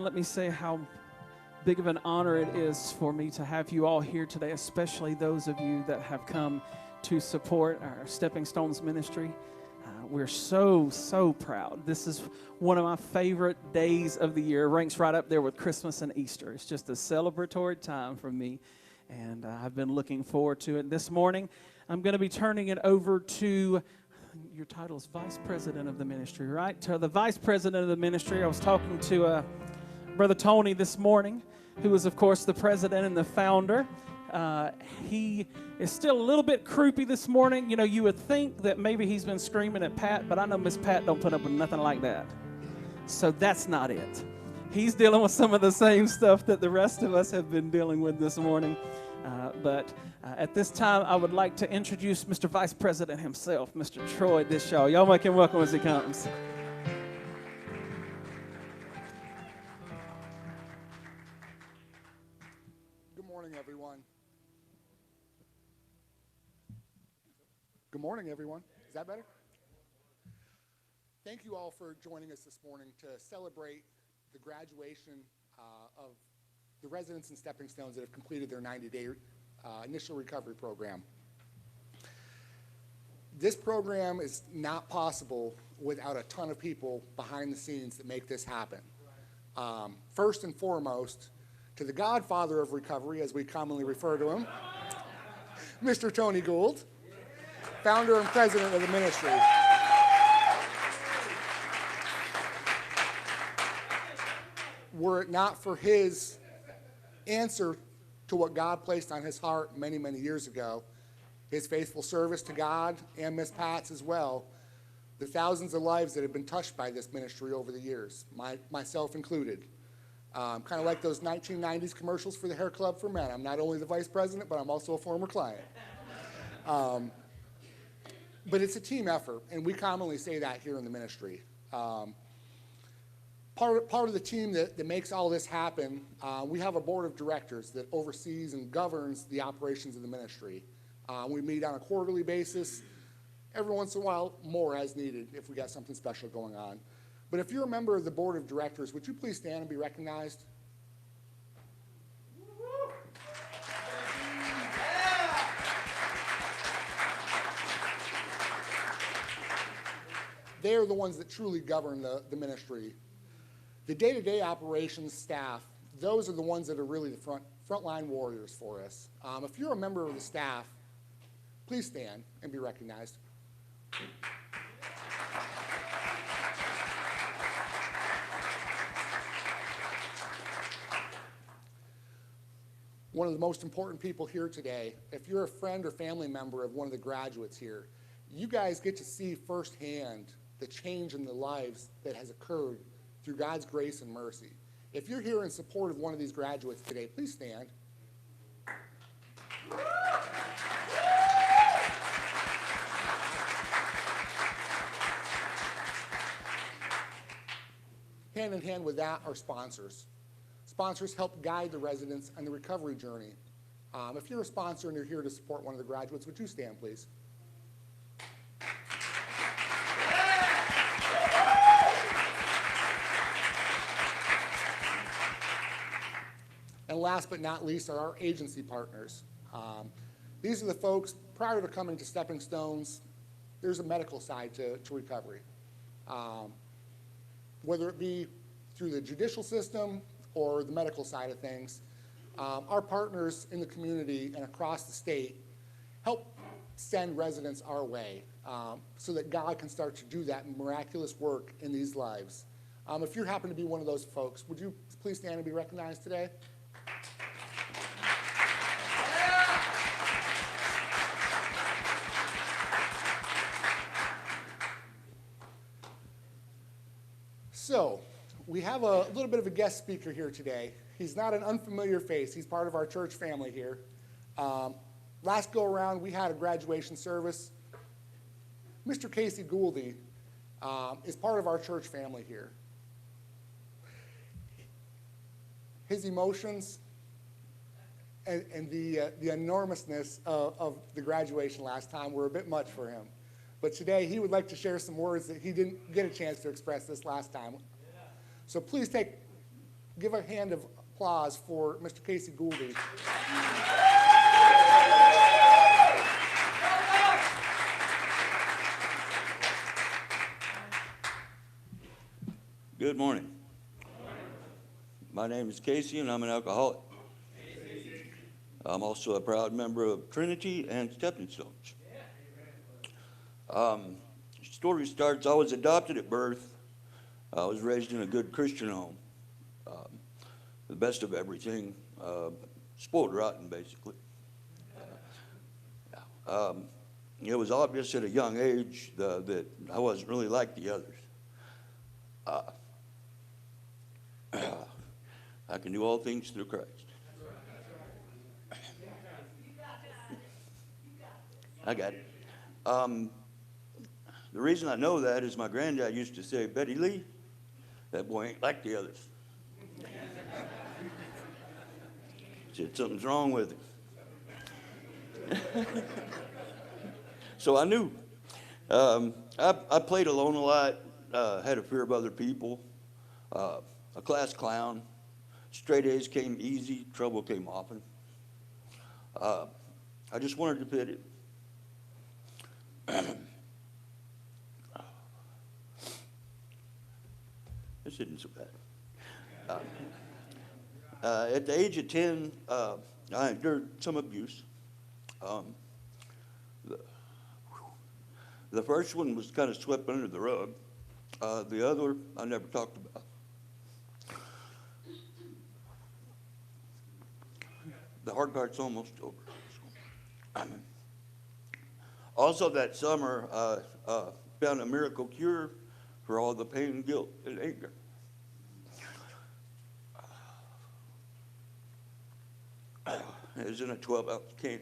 Let me say how big of an honor it is for me to have you all here today, especially those of you that have come to support our Stepping Stones ministry. We're so proud. This is one of my favorite days of the year. It ranks right up there with Christmas and Easter. It's just a celebratory time for me, and I've been looking forward to it. This morning, I'm going to be turning it over to, your title is Vice President of the ministry, right? To the Vice President of the ministry. I was talking to Brother Tony this morning, who is, of course, the president and the founder. He is still a little bit croupy this morning. You know, you would think that maybe he's been screaming at Pat, but I know Miss Pat don't put up with nothing like that. So that's not it. He's dealing with some of the same stuff that the rest of us have been dealing with this morning. But at this time, I would like to introduce Mr. Vice President himself, Mr. Troy Dishaw. Y'all make him welcome as he comes. Good morning, everyone. Is that better? Thank you all for joining us this morning to celebrate the graduation of the residents and Stepping Stones that have completed their 90-day initial recovery program. This program is not possible without a ton of people behind the scenes that make this happen. First and foremost, to the godfather of recovery, as we commonly refer to him, Mr. Tony Gould, founder and president of the ministry. Were it not for his answer to what God placed on his heart many, many years ago, his faithful service to God and Miss Pat's as well, the thousands of lives that have been touched by this ministry over the years, myself included. Kind of like those 1990s commercials for the Hair Club for Men. I'm not only the vice president, but I'm also a former client. But it's a team effort, and we commonly say that here in the ministry. Part of the team that makes all this happen, we have a board of directors that oversees and governs the operations of the ministry. We meet on a quarterly basis, every once in a while more as needed if we got something special going on. But if you're a member of the board of directors, would you please stand and be recognized? They are the ones that truly govern the ministry. The day-to-day operations staff, those are the ones that are really the frontline warriors for us. If you're a member of the staff, please stand and be recognized. One of the most important people here today, if you're a friend or family member of one of the graduates here, you guys get to see firsthand the change in the lives that has occurred through God's grace and mercy. If you're here in support of one of these graduates today, please stand. Hand in hand with that are sponsors. Sponsors help guide the residents on the recovery journey. If you're a sponsor and you're here to support one of the graduates, would you stand, please? And last but not least are our agency partners. These are the folks, prior to coming to Stepping Stones, there's a medical side to recovery. Whether it be through the judicial system or the medical side of things, our partners in the community and across the state help send residents our way so that God can start to do that miraculous work in these lives. If you happen to be one of those folks, would you please stand and be recognized today? So, we have a little bit of a guest speaker here today. He's not an unfamiliar face. He's part of our church family here. Last go around, we had a graduation service. Mr. Casey Gouldy is part of our church family here. His emotions and the enormousness of the graduation last time were a bit much for him. But today, he would like to share some words that he didn't get a chance to express this last time. So please take give a hand of applause for Mr. Casey Gouldy. Good morning. My name is Casey, and I'm an alcoholic. I'm also a proud member of Trinity and Stepping Stones. Story starts, I was adopted at birth. I was raised in a good Christian home. The best of everything, spoiled rotten, basically. It was obvious at a young age that I wasn't really like the others. I can do all things through Christ. I got it. The reason I know that is my granddad used to say, Betty Lee, that boy ain't like the others. Said something's wrong with him. So I knew. I played alone a lot, had a fear of other people, a class clown. Straight A's came easy, trouble came often. I just wanted to fit it. This isn't so bad. At the age of 10, I endured some abuse. The first one was kind of swept under the rug. The other, I never talked about. The hard part's almost over. Also that summer, found a miracle cure for all the pain, guilt, and anger. It was in a 12-ounce can.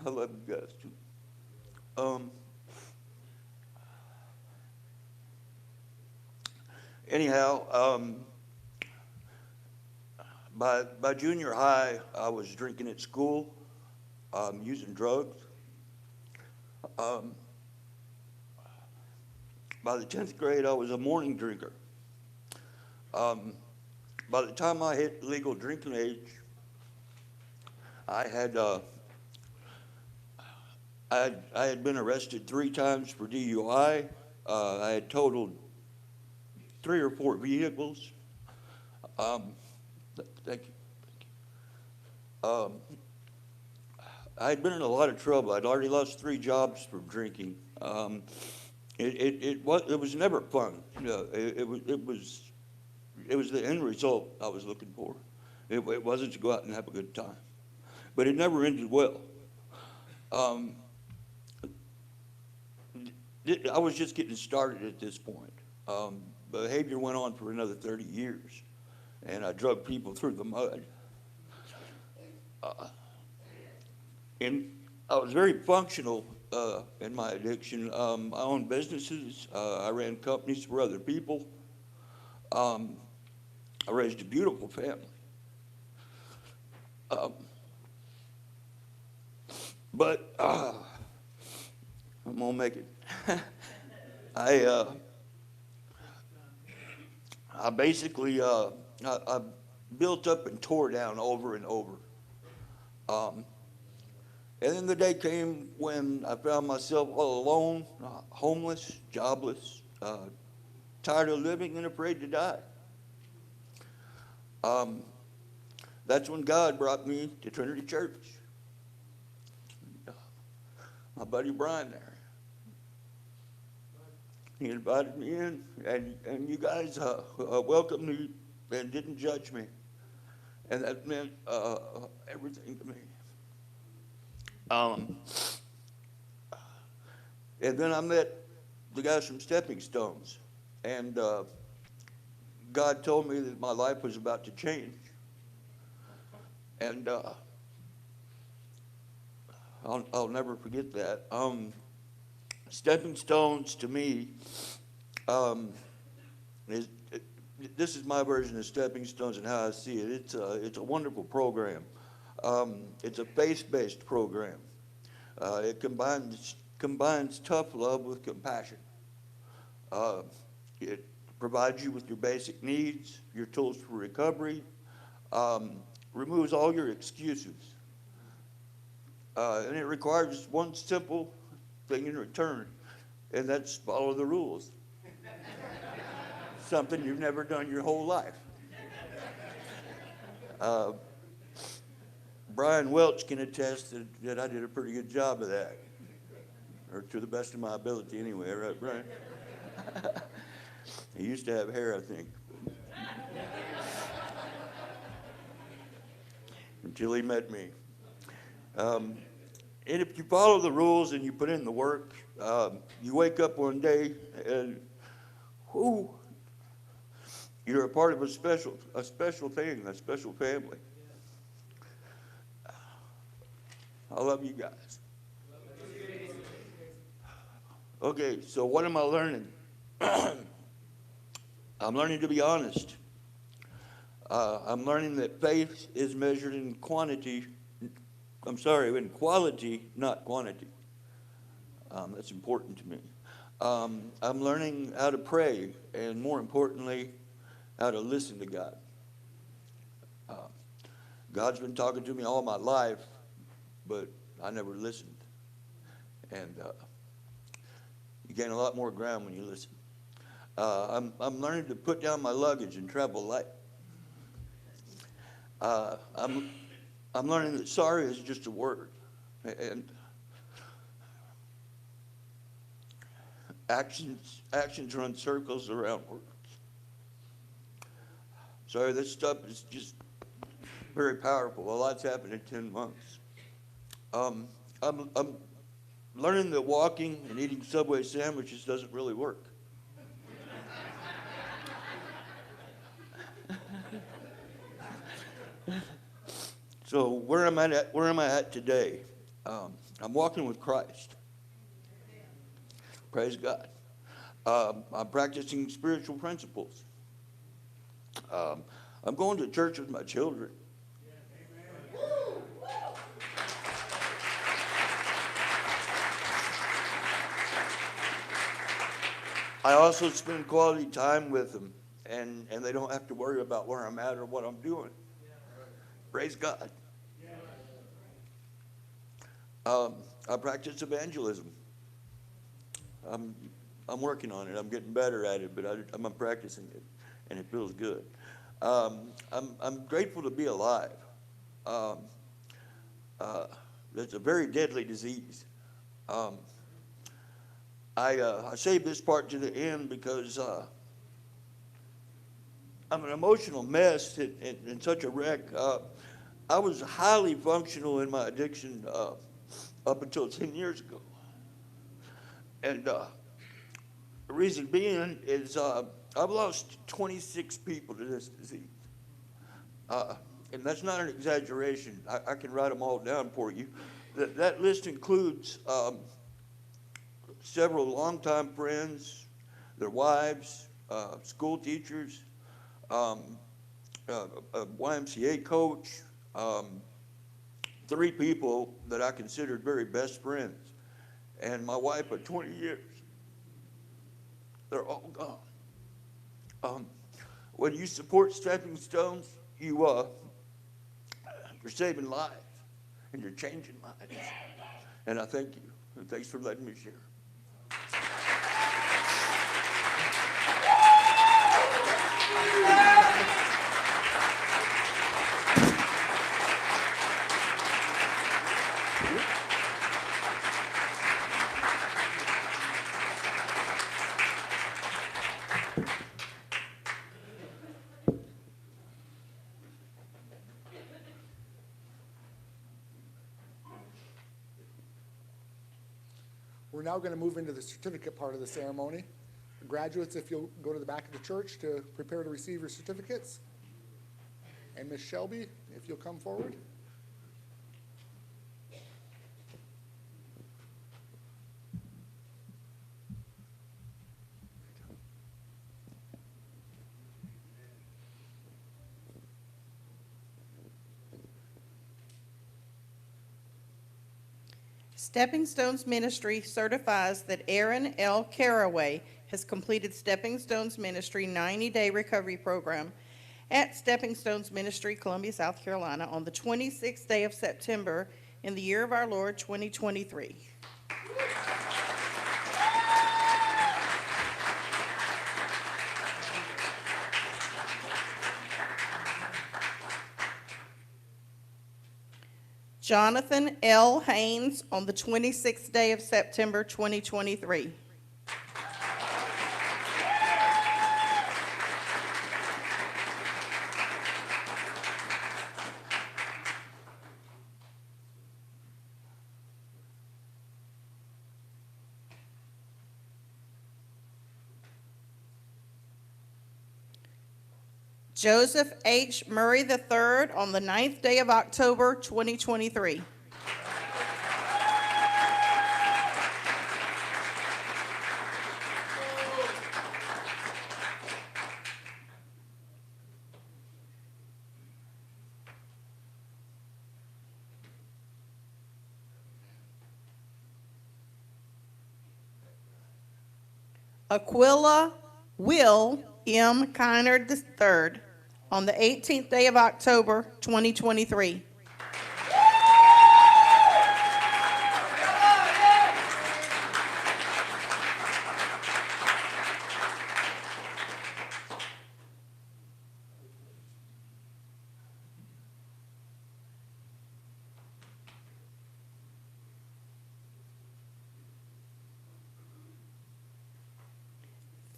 I love you guys too. Anyhow, by junior high, I was drinking at school, using drugs. By the 10th grade, I was a morning drinker. By the time I hit legal drinking age, I had been arrested 3 times for DUI. I had totaled 3 or 4 vehicles. Thank you. I had been in a lot of trouble. I'd already lost 3 jobs from drinking. It was never fun. It was the end result I was looking for. It wasn't to go out and have a good time, but it never ended well. I was just getting started at this point. Behavior went on for another 30 years, and I drug people through the mud. And I was very functional in my addiction. I owned businesses. I ran companies for other people. I raised a beautiful family. But I'm gonna make it. I basically I built up and tore down over and over. And then the day came when I found myself all alone, homeless, jobless, tired of living and afraid to die. That's when God brought me to Trinity Church. My buddy Brian there. He invited me in, and you guys welcomed me and didn't judge me. And that meant everything to me. And then I met the guys from Stepping Stones, and God told me that my life was about to change. And I'll never forget that. Stepping Stones to me this is my version of Stepping Stones and how I see it. It's a wonderful program. It's a faith-based program. It combines tough love with compassion. It provides you with your basic needs, your tools for recovery, removes all your excuses. And it requires one simple thing in return, and that's follow the rules. Something you've never done your whole life. Brian Welch can attest that I did a pretty good job of that, or to the best of my ability anyway, right, Brian? He used to have hair, I think. Until he met me. And if you follow the rules and you put in the work, you wake up one day and, you're a part of a special thing, a special family. I love you guys. Okay, so what am I learning? I'm learning to be honest. I'm learning that faith is measured in quality, not quantity. That's important to me. I'm learning how to pray, and more importantly, how to listen to God. God's been talking to me all my life, but I never listened. And you gain a lot more ground when you listen. I'm learning to put down my luggage and travel light. I'm learning that sorry is just a word, and actions run circles around words. Sorry, this stuff is just very powerful. A lot's happened in 10 months. I'm learning that walking and eating Subway sandwiches doesn't really work. So where am I at today? I'm walking with Christ. Praise God. I'm practicing spiritual principles. I'm going to church with my children. I also spend quality time with them, and they don't have to worry about where I'm at or what I'm doing. Praise God. I practice evangelism. I'm working on it. I'm getting better at it, but I'm practicing it, and it feels good. I'm grateful to be alive. It's a very deadly disease. I saved this part to the end because I'm an emotional mess and such a wreck. I was highly functional in my addiction up until 10 years ago. And the reason being is I've lost 26 people to this disease. And that's not an exaggeration. I can write them all down for you. That list includes several longtime friends, their wives, school teachers, a YMCA coach, 3 people that I considered very best friends, and my wife of 20 years. They're all gone. When you support Stepping Stones, you're saving lives, and you're changing lives. And I thank you, and thanks for letting me share. We're now going to move into the certificate part of the ceremony. Graduates, if you'll go to the back of the church to prepare to receive your certificates. And Miss Shelby, if you'll come forward. Stepping Stones Ministry certifies that Aaron L. Caraway has completed Stepping Stones Ministry 90-day recovery program at Stepping Stones Ministry, Columbia, South Carolina, on the 26th day of September in the year of our Lord, 2023. Jonathan L. Haynes on the 26th day of September, 2023. Joseph H. Murray III on the 9th day of October, 2023. Aquila Will M. Kiner III on the 18th day of October, 2023.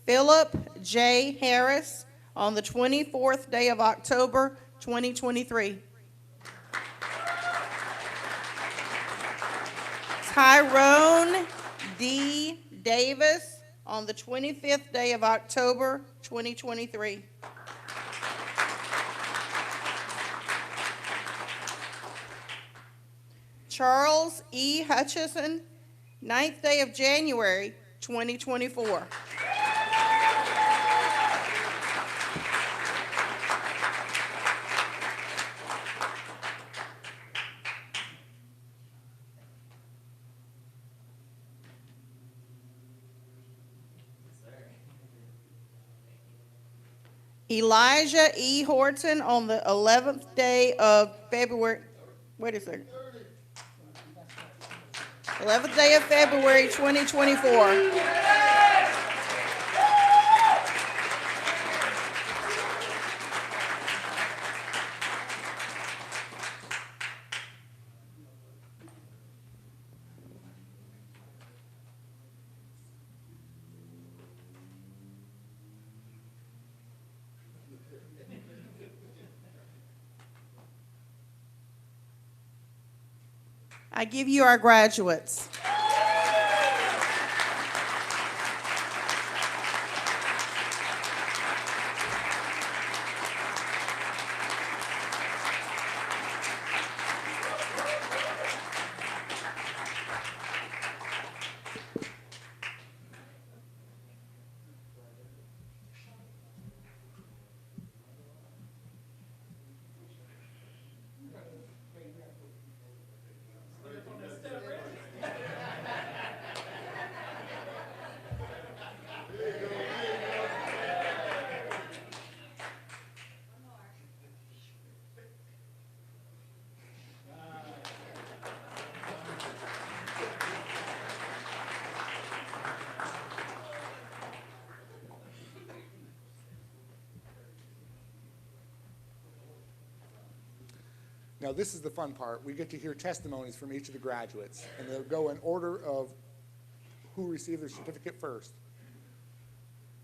Philip J. Harris on the 24th day of October, 2023. Tyrone D. Davis on the 25th day of October, 2023. Charles E. Hutchison, 9th day of January, 2024. Elijah E. Horton on the 11th day of February. Wait a second. 11th day of February, 2024. I give you our graduates. Now, this is the fun part. We get to hear testimonies from each of the graduates, and they'll go in order of who received their certificate first.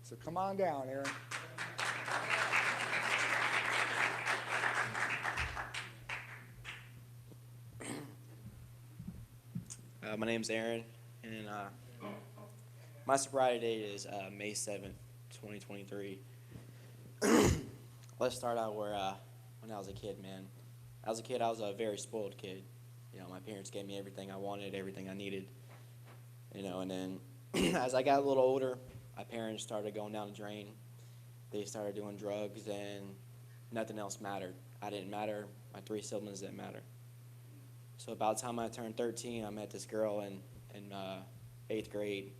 So come on down, Aaron. My name's Aaron, and my sobriety date is May 7th, 2023. Let's start out where when I was a kid, man. As a kid, I was a very spoiled kid. You know, my parents gave me everything I wanted, everything I needed. You know, and then as I got a little older, my parents started going down the drain. They started doing drugs, and nothing else mattered. I didn't matter. My three siblings didn't matter. So about the time I turned 13, I met this girl in 8th grade,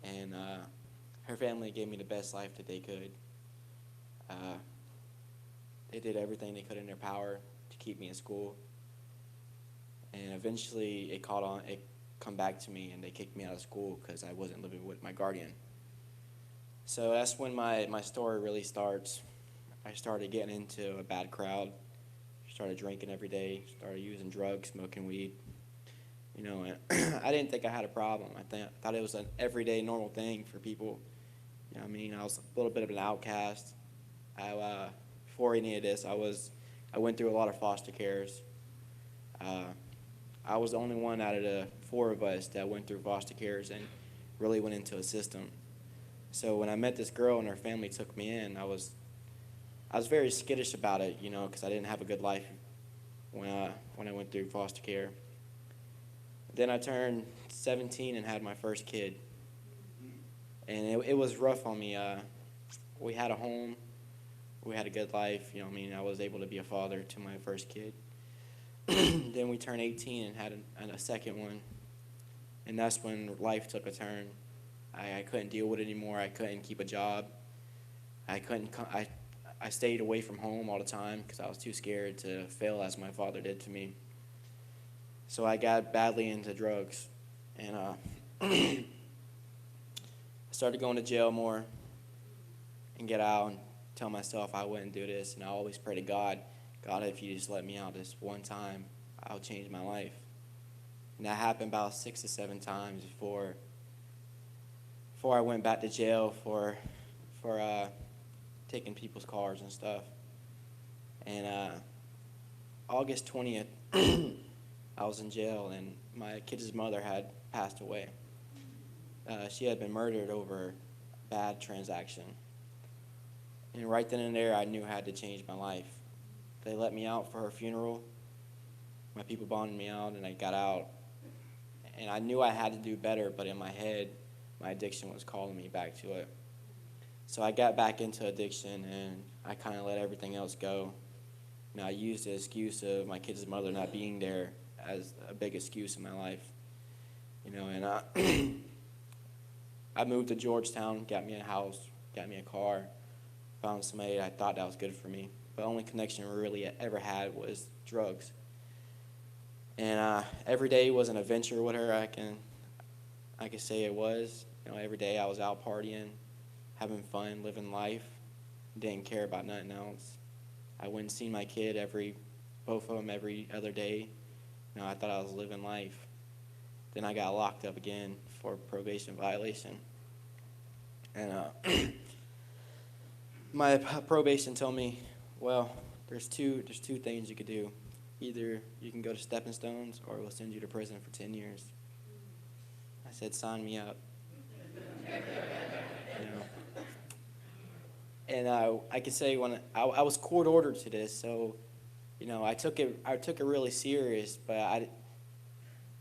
and her family gave me the best life that they could. They did everything they could in their power to keep me in school. And eventually it come back to me, and they kicked me out of school because I wasn't living with my guardian. So that's when my story really starts. I started getting into a bad crowd, started drinking every day, started using drugs, smoking weed. And I didn't think I had a problem. I thought it was an everyday normal thing for people. I was a little bit of an outcast. Before any of this, I went through a lot of foster cares. I was the only one out of the 4 of us that went through foster cares and really went into a system. So when I met this girl and her family took me in, I was very skittish about it, because I didn't have a good life when I went through foster care. Then I turned 17 and had my first kid. And it was rough on me. We had a home. We had a good life. I was able to be a father to my first kid. Then we turned 18 and had a second one. And that's when life took a turn. I couldn't deal with it anymore. I couldn't keep a job. I stayed away from home all the time because I was too scared to fail as my father did to me. So I got badly into drugs, and I started going to jail more and get out and tell myself I wouldn't do this. And I always pray to God, if you just let me out this one time, I'll change my life. And that happened about 6 to 7 times before I went back to jail for taking people's cars and stuff. And August 20th, I was in jail, and my kid's mother had passed away. She had been murdered over a bad transaction. And right then and there, I knew I had to change my life. They let me out for her funeral. My people bonded me out, and I got out. And I knew I had to do better, but in my head, my addiction was calling me back to it. So I got back into addiction, and I kind of let everything else go. I used the excuse of my kid's mother not being there as a big excuse in my life. And I moved to Georgetown, got me a house, got me a car, found somebody I thought that was good for me. The only connection I really ever had was drugs. And every day was an adventure with her. I can say it was. Every day I was out partying, having fun, living life. Didn't care about nothing else. I went and see my kid both of them every other day. I thought I was living life. Then I got locked up again for probation violation. And my probation told me, well, there's two things you could do. Either you can go to Stepping Stones, or we'll send you to prison for 10 years. I said, sign me up. And I could say when I was court ordered to this, so I took it really serious. But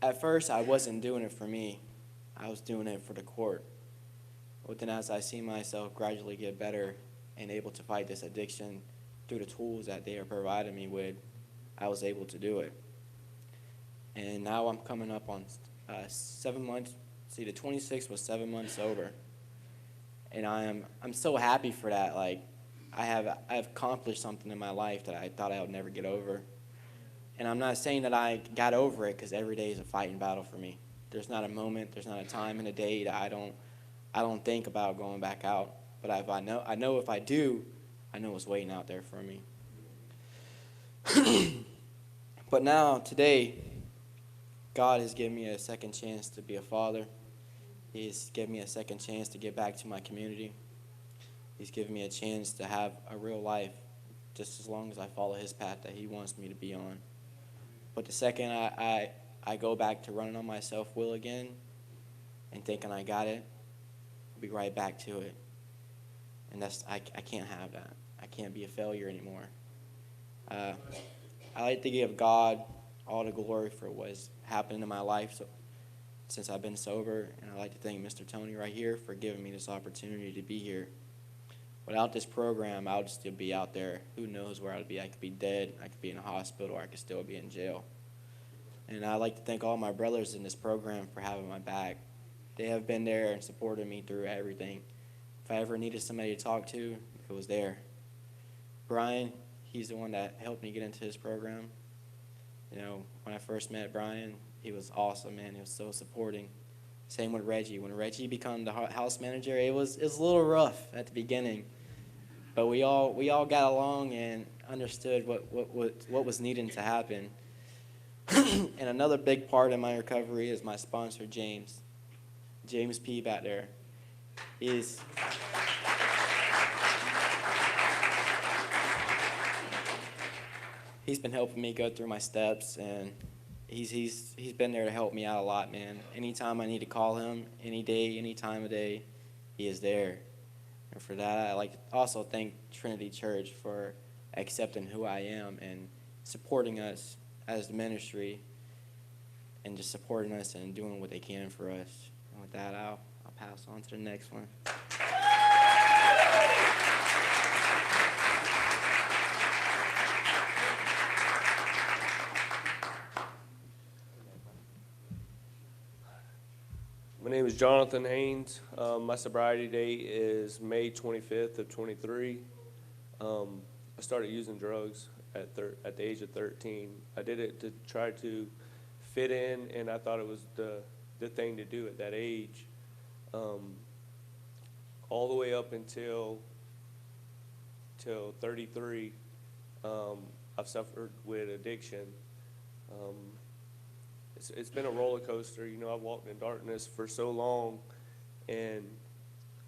at first I wasn't doing it for me, I was doing it for the court. But then as I see myself gradually get better and able to fight this addiction through the tools that they are providing me with, I was able to do it. And now I'm coming up on 7 months. See, the 26th was 7 months sober. And I'm so happy for that. Like, I've accomplished something in my life that I thought I would never get over. And I'm not saying that I got over it, because every day is a fighting battle for me. There's not a moment, there's not a time in a day that I don't think about going back out. But I know if I do, I know what's waiting out there for me. But now, today, God has given me a second chance to be a father. He's given me a second chance to get back to my community. He's given me a chance to have a real life, just as long as I follow his path that he wants me to be on. But the second I go back to running on my self-will again and thinking I got it, I'll be right back to it. And I can't have that. I can't be a failure anymore. I like to give God all the glory for what's happened in my life since I've been sober, and I'd like to thank Mr. Tony right here for giving me this opportunity to be here. Without this program, I would still be out there. Who knows where I'd be? I could be dead, I could be in a hospital, or I could still be in jail. And I'd like to thank all my brothers in this program for having my back. They have been there and supported me through everything. if I ever needed somebody to talk to, it was there. Brian, he's the one that helped me get into this program. You know, when I first met Brian, he was awesome, man. He was so supporting. Same with Reggie. When Reggie became the house manager, it was a little rough at the beginning, but we all got along and understood what was needing to happen. And another big part of my recovery is my sponsor, James P. back there. He's been helping me go through my steps, and he's been there to help me out a lot, man. Anytime I need to call him, any day, any time of day, he is there. And for that, I like to also thank Trinity Church for accepting who I am and supporting us as the ministry, and just supporting us and doing what they can for us. And with that, I'll pass on to the next one. My name is Jonathan Haynes. My sobriety date is May 25th of 23. I started using drugs at the age of 13. I did it to try to fit in, and I thought it was the thing to do at that age. All the way up until 33, I've suffered with addiction. It's been a roller coaster. You know, I've walked in darkness for so long, and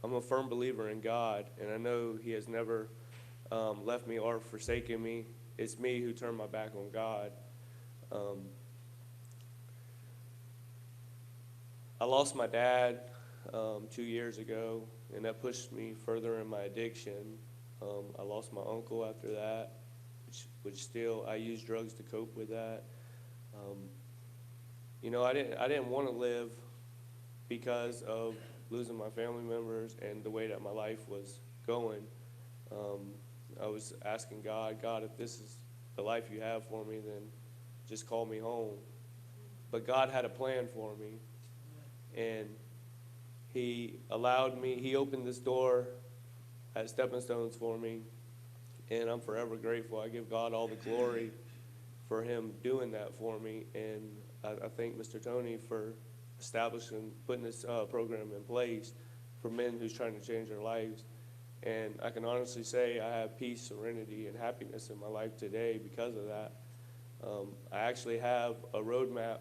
I'm a firm believer in God, and I know He has never left me or forsaken me. It's me who turned my back on God. I lost my dad 2 years ago, and that pushed me further in my addiction. I lost my uncle after that, which still I use drugs to cope with that. You know, I didn't want to live because of losing my family members and the way that my life was going. I was asking God, if this is the life you have for me, then just call me home. But God had a plan for me, and He opened this door at Stepping Stones for me, and I'm forever grateful. I give God all the glory for Him doing that for me, and I thank Mr. Tony for putting this program in place for men who's trying to change their lives. And I can honestly say I have peace, serenity, and happiness in my life today because of that. I actually have a roadmap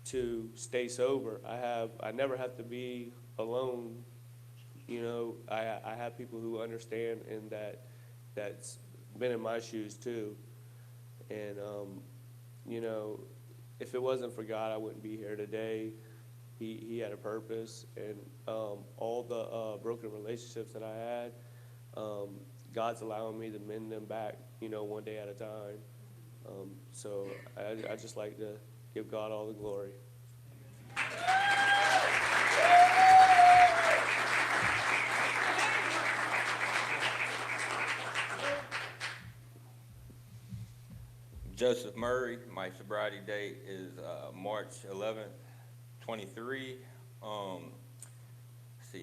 to stay sober. I never have to be alone. You know, I have people who understand, and that's been in my shoes too. And you know, if it wasn't for God, I wouldn't be here today. He had a purpose, and all the broken relationships that I had, God's allowing me to mend them back, you know, one day at a time. So I just like to give God all the glory. Joseph Murray. My sobriety date is March 11th, 23.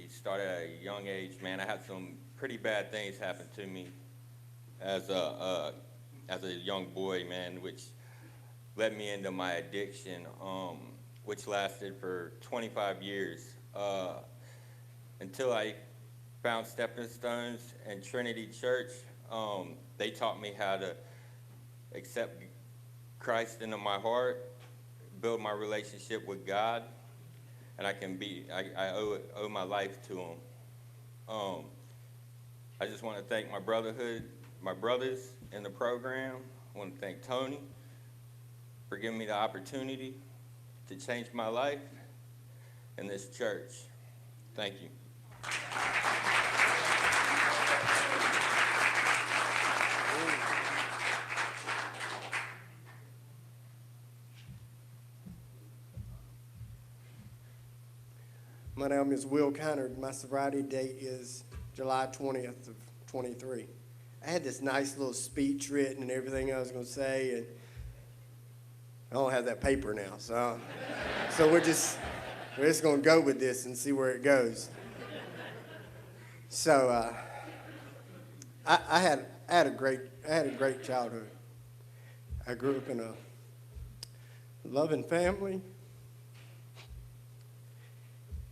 Started at a young age, man. I had some pretty bad things happen to me as a young boy, man, which led me into my addiction, which lasted for 25 years until I found Stepping Stones and Trinity Church. They taught me how to accept Christ into my heart, build my relationship with God, and I owe my life to Him. I just want to thank my brothers in the program. I want to thank Tony for giving me the opportunity to change my life in this church. Thank you. My name is Will Connard. My sobriety date is July 20th of 23. I had this nice little speech written and everything I was going to say, and I don't have that paper now, so we're just going to go with this and see where it goes. So I had a great childhood. I grew up in a loving family.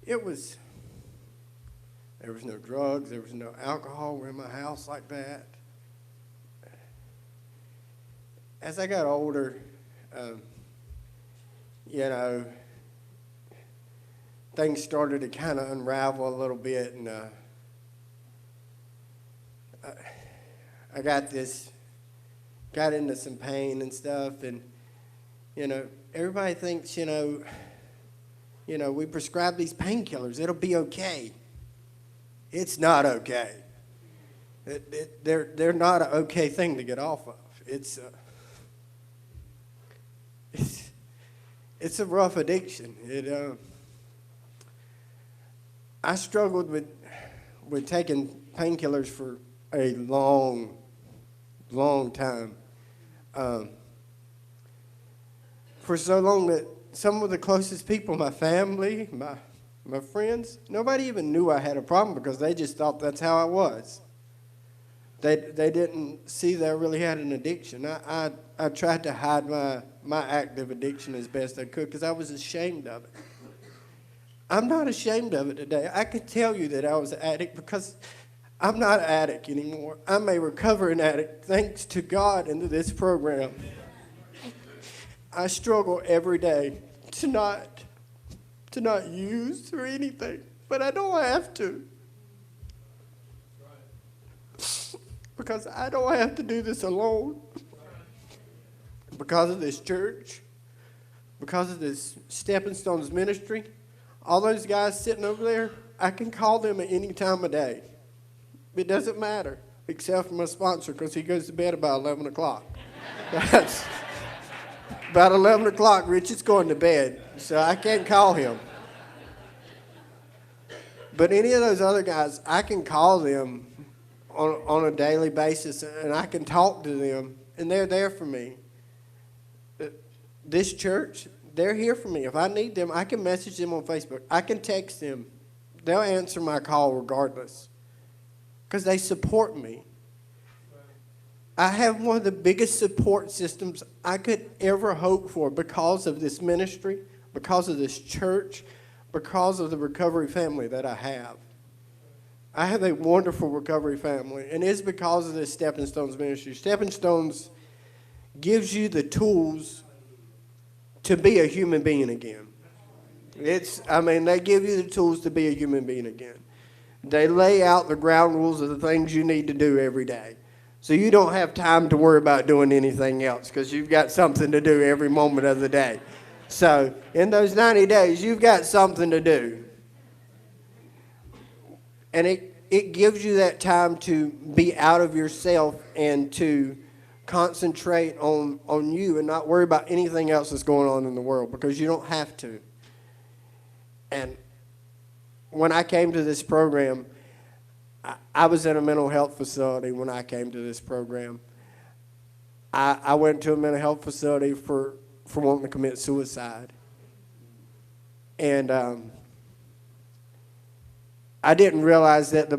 There was no drugs, there was no alcohol in my house like that. As I got older, things started to kind of unravel a little bit, and I got into some pain and stuff, and everybody thinks we prescribe these painkillers, it'll be okay. It's not okay. They're not an okay thing to get off of. It's a rough addiction. I struggled with taking painkillers for a long time. For so long that some of the closest people, my family, my friends, nobody even knew I had a problem because they just thought that's how I was. They didn't see that I really had an addiction. I tried to hide my active addiction as best I could because I was ashamed of it. I'm not ashamed of it today. I could tell you that I was an addict because I'm not an addict anymore. I'm a recovering addict thanks to God and to this program. I struggle every day to not use or anything, but I don't have to. Because I don't have to do this alone. Because of this church, because of this Stepping Stones ministry, all those guys sitting over there, I can call them at any time of day. It doesn't matter, except for my sponsor, because he goes to bed about 11 o'clock. That's about 11 o'clock, Rich is going to bed, so I can't call him. But any of those other guys, I can call them on a daily basis, and I can talk to them, and they're there for me. This church, they're here for me. If I need them, I can message them on Facebook. I can text them. They'll answer my call regardless because they support me. I have one of the biggest support systems I could ever hope for because of this ministry, because of this church, because of the recovery family that I have. I have a wonderful recovery family, and it's because of this Stepping Stones ministry. Stepping Stones gives you the tools to be a human being again. They give you the tools to be a human being again. They lay out the ground rules of the things you need to do every day. So you don't have time to worry about doing anything else because you've got something to do every moment of the day. So in those 90 days, you've got something to do. And it gives you that time to be out of yourself and to concentrate on you and not worry about anything else that's going on in the world because you don't have to. And when I came to this program, I was in a mental health facility when I came to this program. I went to a mental health facility for wanting to commit suicide. And I didn't realize that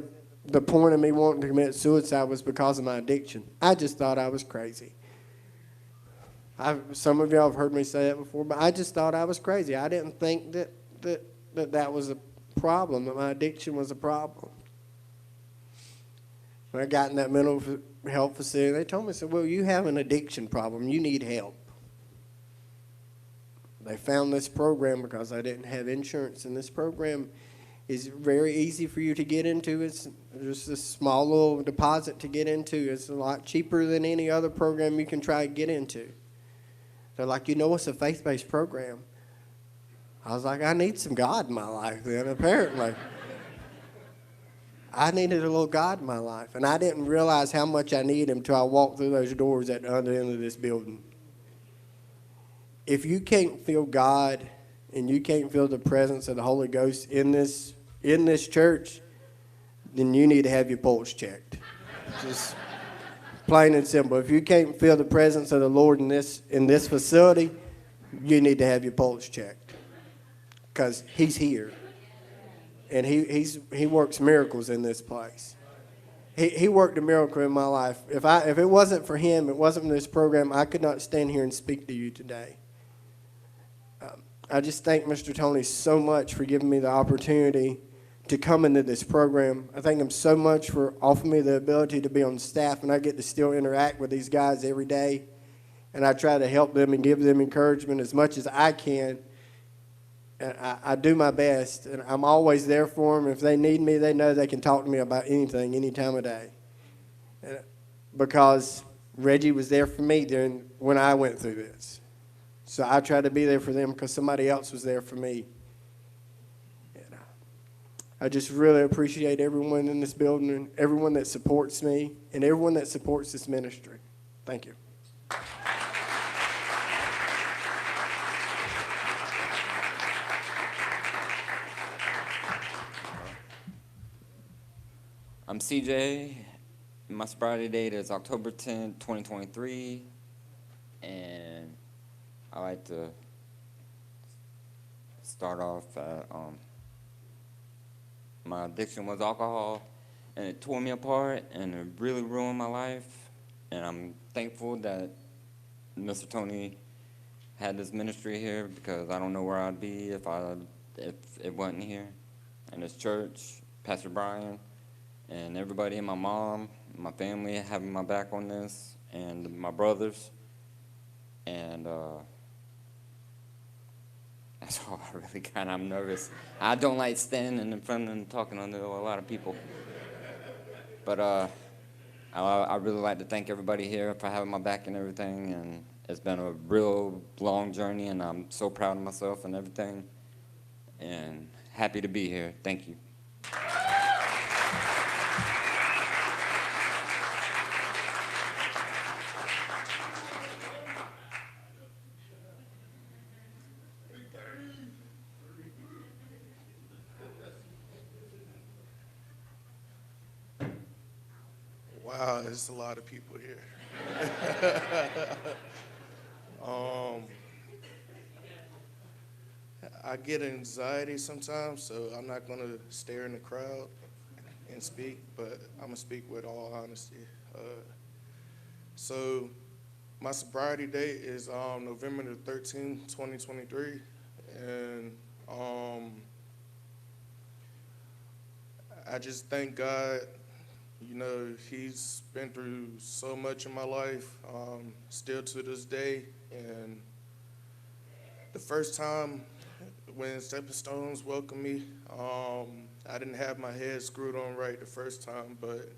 the point of me wanting to commit suicide was because of my addiction. I just thought I was crazy. Some of y'all have heard me say that before, but I just thought I was crazy. I didn't think that was a problem, that my addiction was a problem. When I got in that mental health facility, they told me, well, you have an addiction problem. You need help. They found this program because I didn't have insurance, and this program is very easy for you to get into. It's just a small little deposit to get into. It's a lot cheaper than any other program you can try to get into. They're like, it's a faith-based program. I was like, I need some God in my life then, apparently. I needed a little God in my life, and I didn't realize how much I needed him until I walked through those doors at the other end of this building. If you can't feel God and you can't feel the presence of the Holy Ghost in this church, then you need to have your pulse checked. Just plain and simple. If you can't feel the presence of the Lord in this facility, you need to have your pulse checked because he's here. and he works miracles in this place. He worked a miracle in my life. If it wasn't for him, it wasn't for this program, I could not stand here and speak to you today. I just thank Mr. Tony so much for giving me the opportunity to come into this program. I thank him so much for offering me the ability to be on staff, and I get to still interact with these guys every day. And I try to help them and give them encouragement as much as I can. And I do my best, and I'm always there for them. If they need me, they know they can talk to me about anything, any time of day. Because Reggie was there for me when I went through this. So I try to be there for them because somebody else was there for me. And I just really appreciate everyone in this building and everyone that supports me and everyone that supports this ministry. Thank you. I'm CJ. My sobriety date is October 10th, 2023. And I like to start off at, my addiction was alcohol, and it tore me apart, and it really ruined my life. And I'm thankful that Mr. Tony had this ministry here, because I don't know where I'd be if it wasn't here. And this church, Pastor Brian, and everybody, and my mom, my family having my back on this, and my brothers. And that's all I really got. I'm nervous. I don't like standing in front and talking under a lot of people. But I really like to thank everybody here for having my back and everything. And it's been a real long journey, and I'm so proud of myself and everything. And happy to be here. Thank you. Wow, there's a lot of people here. I get anxiety sometimes, so I'm not going to stare in the crowd and speak, but I'm going to speak with all honesty. So my sobriety date is November the 13th, 2023, and I just thank God. You know, he's been through so much in my life, still to this day. And the first time when Stepping Stones welcomed me, I didn't have my head screwed on right the first time, but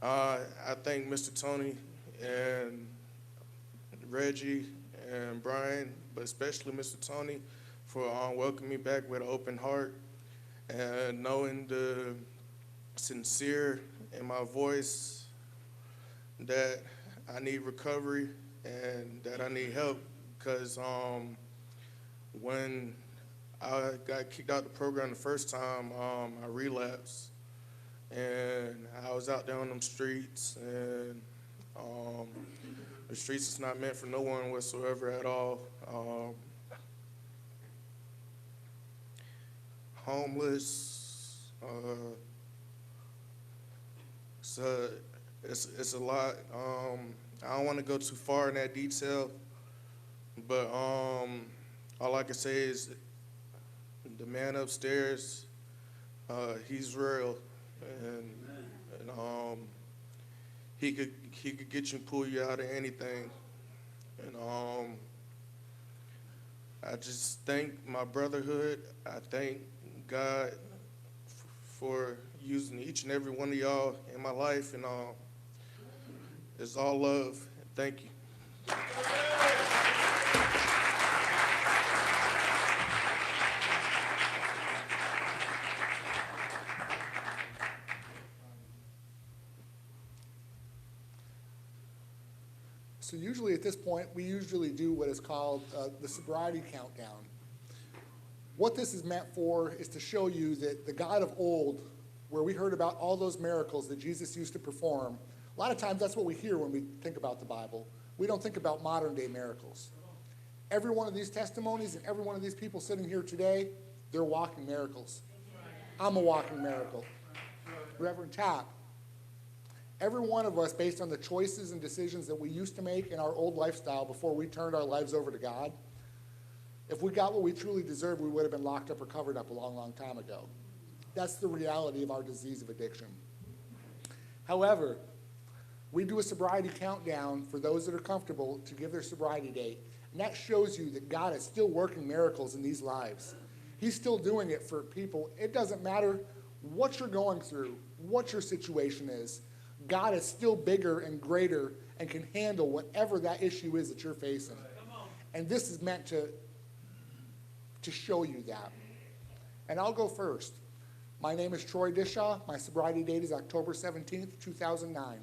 I thank Mr. Tony and Reggie and Brian, but especially Mr. Tony, for welcoming me back with an open heart and knowing the sincere in my voice that I need recovery and that I need help, because when I got kicked out of the program the first time, I relapsed, and I was out there on them streets, and the streets is not meant for no one whatsoever at all. Homeless, so it's a lot. I don't want to go too far in that detail, but all I can say is the man upstairs, he's real, and he could get you and pull you out of anything. And I just thank my brotherhood. I thank God for using each and every one of y'all in my life, and it's all love. Thank you. So usually at this point, we usually do what is called the sobriety countdown. What this is meant for is to show you that the God of old, where we heard about all those miracles that Jesus used to perform, a lot of times that's what we hear when we think about the Bible. We don't think about modern day miracles. Every one of these testimonies and every one of these people sitting here today, they're walking miracles. I'm a walking miracle. Reverend Tapp, every one of us, based on the choices and decisions that we used to make in our old lifestyle before we turned our lives over to God, if we got what we truly deserved, we would have been locked up or covered up a long, long time ago. That's the reality of our disease of addiction. However, we do a sobriety countdown for those that are comfortable to give their sobriety date. And that shows you that God is still working miracles in these lives. He's still doing it for people. It doesn't matter what you're going through, what your situation is. God is still bigger and greater and can handle whatever that issue is that you're facing. And this is meant to show you that. And I'll go first. My name is Troy Dishaw. My sobriety date is October 17th, 2009.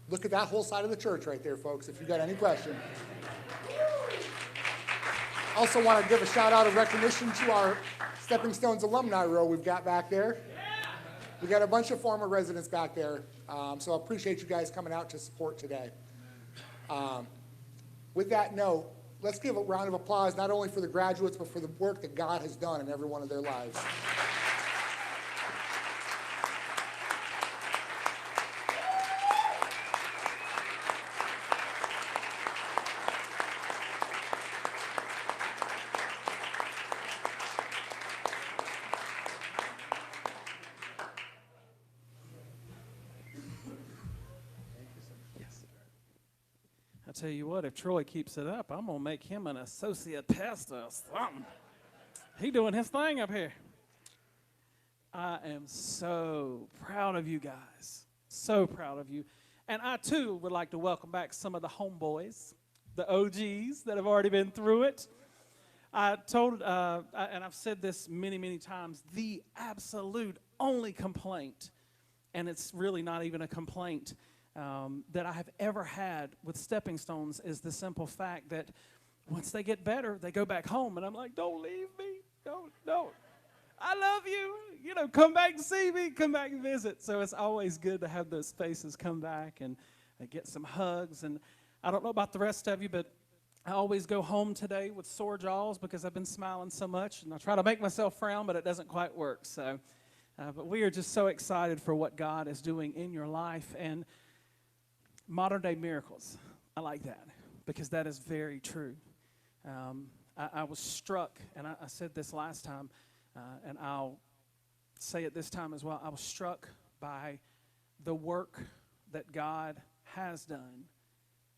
Look at that whole side of the church right there, folks, if you got any questions. Also want to give a shout out of recognition to our Stepping Stones alumni row we've got back there. We got a bunch of former residents back there, so I appreciate you guys coming out to support today. With that note, let's give a round of applause not only for the graduates, but for the work that God has done in every one of their lives. I tell you what, if Troy keeps it up, I'm going to make him an associate pastor or something. He doing his thing up here. I am so proud of you guys. So proud of you. And I, too, would like to welcome back some of the homeboys, the OGs that have already been through it. I told, and I've said this many, many times, the absolute only complaint, and it's really not even a complaint, that I have ever had with Stepping Stones is the simple fact that once they get better, they go back home, and I'm like, don't leave me. Don't. I love you. You know, come back and see me. Come back and visit. So it's always good to have those faces come back and get some hugs. And I don't know about the rest of you, but I always go home today with sore jaws because I've been smiling so much. And I try to make myself frown, but it doesn't quite work. So, but we are just so excited for what God is doing in your life. And modern day miracles, I like that because that is very true. I was struck, and I said this last time, and I'll say it this time as well. I was struck by the work that God has done,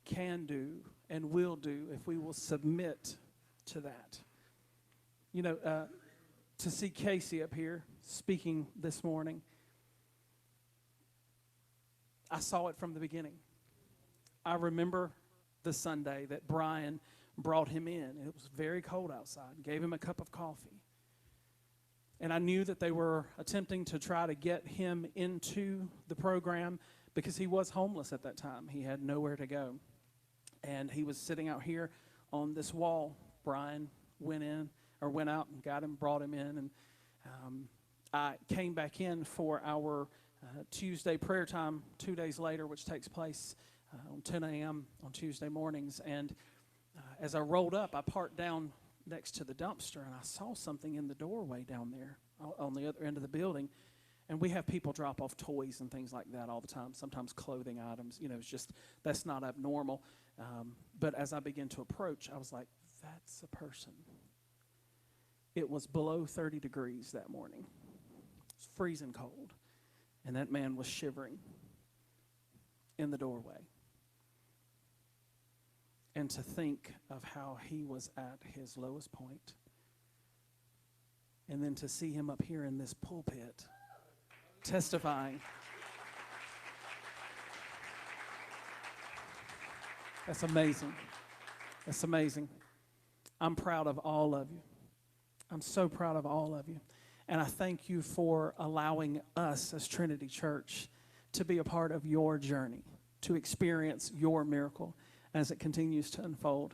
can do, and will do if we will submit to that. You know, to see Casey up here speaking this morning, I saw it from the beginning. I remember the Sunday that Brian brought him in. It was very cold outside. Gave him a cup of coffee. And I knew that they were attempting to try to get him into the program because he was homeless at that time. He had nowhere to go. And he was sitting out here on this wall. Brian went out and got him, brought him in. And I came back in for our Tuesday prayer time 2 days later, which takes place on 10 a.m. on Tuesday mornings. And as I rolled up, I parked down next to the dumpster, and I saw something in the doorway down there on the other end of the building. And we have people drop off toys and things like that all the time, sometimes clothing items. You know, it's just, that's not abnormal. But as I began to approach, I was like, that's a person. It was below 30 degrees that morning. It was freezing cold. And that man was shivering in the doorway. And to think of how he was at his lowest point, and then to see him up here in this pulpit testifying. That's amazing. That's amazing. I'm proud of all of you. I'm so proud of all of you. And I thank you for allowing us as Trinity Church to be a part of your journey, to experience your miracle as it continues to unfold.